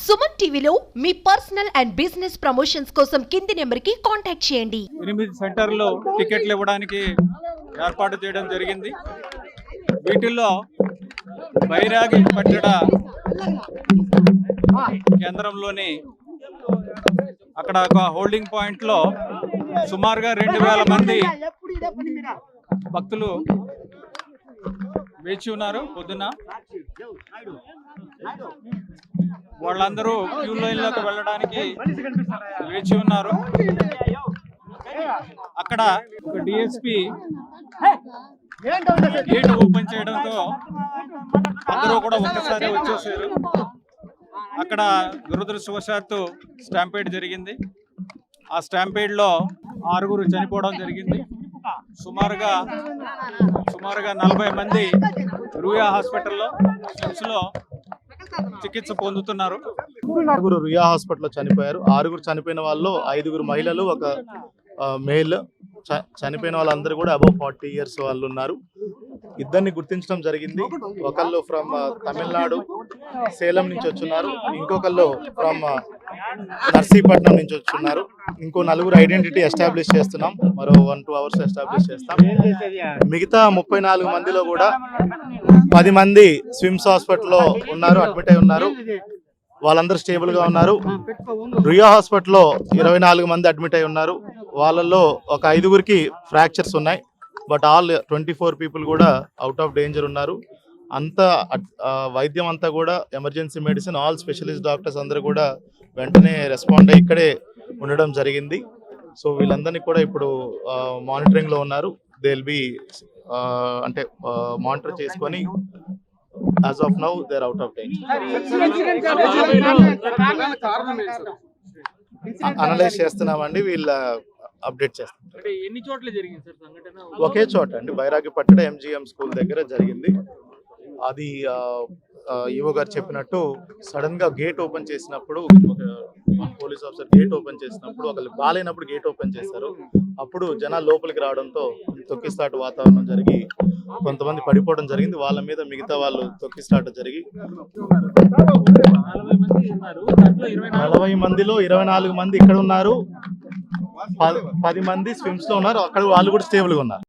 సుమన్ టీవీలో మీ personal and business promotions కోసం కింది నెంబర్కి కాంటాక్ట్ చేయండి. 8 సెంటర్లో టికెట్లు ఇవ్వడానికి ఏర్పాటు చేయడం జరిగింది. వీటిల్లో బైరాగి పట్టణ కేంద్రంలోని అక్కడ ఒక హోల్డింగ్ పాయింట్లో సుమారుగా 2000 మంది భక్తులు వేచి ఉన్నారు. పొద్దున వాళ్ళందరూ క్యూ లైన్లోకి వెళ్ళడానికి వేచి ఉన్నారు. అక్కడ ఒక డిఎస్పి గేట్ ఓపెన్ చేయడంతో అందరూ కూడా ఒక్కసారి వచ్చేసారు. అక్కడ దురదృష్టవశాత్తు స్టాంపేడ్ జరిగింది. ఆ స్టాంపేడ్లో 6 చనిపోవడం జరిగింది. సుమారుగా 40 మంది రూయా హాస్పిటల్లో లో చికిత్స పొందుతున్నారు. 6 రుయా హాస్పిటల్లో చనిపోయారు. 6 చనిపోయిన వాళ్ళు 5 మహిళలు, ఒక మేల్. చనిపోయిన వాళ్ళందరూ కూడా అబౌవ్ 40 ఇయర్స్ వాళ్ళు ఉన్నారు. ఇద్దరిని గుర్తించడం జరిగింది. ఒకళ్ళు ఫ్రమ్ తమిళనాడు సేలం నుంచి వచ్చున్నారు, ఇంకొకళ్ళు ఫ్రమ్ నర్సీపట్నం నుంచి వచ్చున్నారు. ఇంకో 4 ఐడెంటిటీ ఎస్టాబ్లిష్ చేస్తున్నాం. మరో 1-2 అవర్స్ ఎస్టాబ్లిష్ చేస్తాం. మిగతా 34 మందిలో కూడా 10 మంది స్విమ్స్ హాస్పిటల్లో ఉన్నారు, అడ్మిట్ అయి ఉన్నారు. వాళ్ళందరూ స్టేబుల్ గా ఉన్నారు. రుయా హాస్పిటల్లో 24 మంది అడ్మిట్ అయి ఉన్నారు. వాళ్ళల్లో ఒక 5 ఫ్రాక్చర్స్ ఉన్నాయి. బట్ ఆల్ 24 పీపుల్ కూడా అవుట్ ఆఫ్ డేంజర్ ఉన్నారు. అంతా వైద్యం అంతా కూడా emergency medicine, all specialist doctors అందరూ కూడా వెంటనే రెస్పాండ్ అయ్యి ఇక్కడే ఉండడం జరిగింది. సో వీళ్ళందరినీ కూడా ఇప్పుడు మానిటరింగ్ లో ఉన్నారు. దే విల్ బి అంటే మానిటర్ చేసుకొని as of now they are out of danger. Analyse చేస్తున్నామండి, వీళ్ళ అప్డేట్ చేస్తాం. ఎన్ని చోట్ల జరిగింది సార్ సంఘటన? ఒకే చోట అండి, బైరాగి పట్టణ MGM స్కూల్ దగ్గర జరిగింది. అది ఈవో గారు చెప్పినట్టు సడన్ గా గేట్ ఓపెన్ చేసినప్పుడు, పోలీస్ ఆఫీసర్ గేట్ ఓపెన్ చేసినప్పుడు ఒకళ్ళు బాలేనప్పుడు గేట్ ఓపెన్ చేశారు. అప్పుడు జనాలు లోపలికి రావడంతో తొక్కిస్తాటు వాతావరణం జరిగి కొంతమంది పడిపోవడం జరిగింది. వాళ్ళ మీద మిగతా వాళ్ళు తొక్కిస్తాట జరిగి 40 మందిలో 24 మంది ఇక్కడ ఉన్నారు, 10 మంది స్విమ్స్ లో ఉన్నారు. అక్కడ వాళ్ళు కూడా స్టేబుల్ గా ఉన్నారు.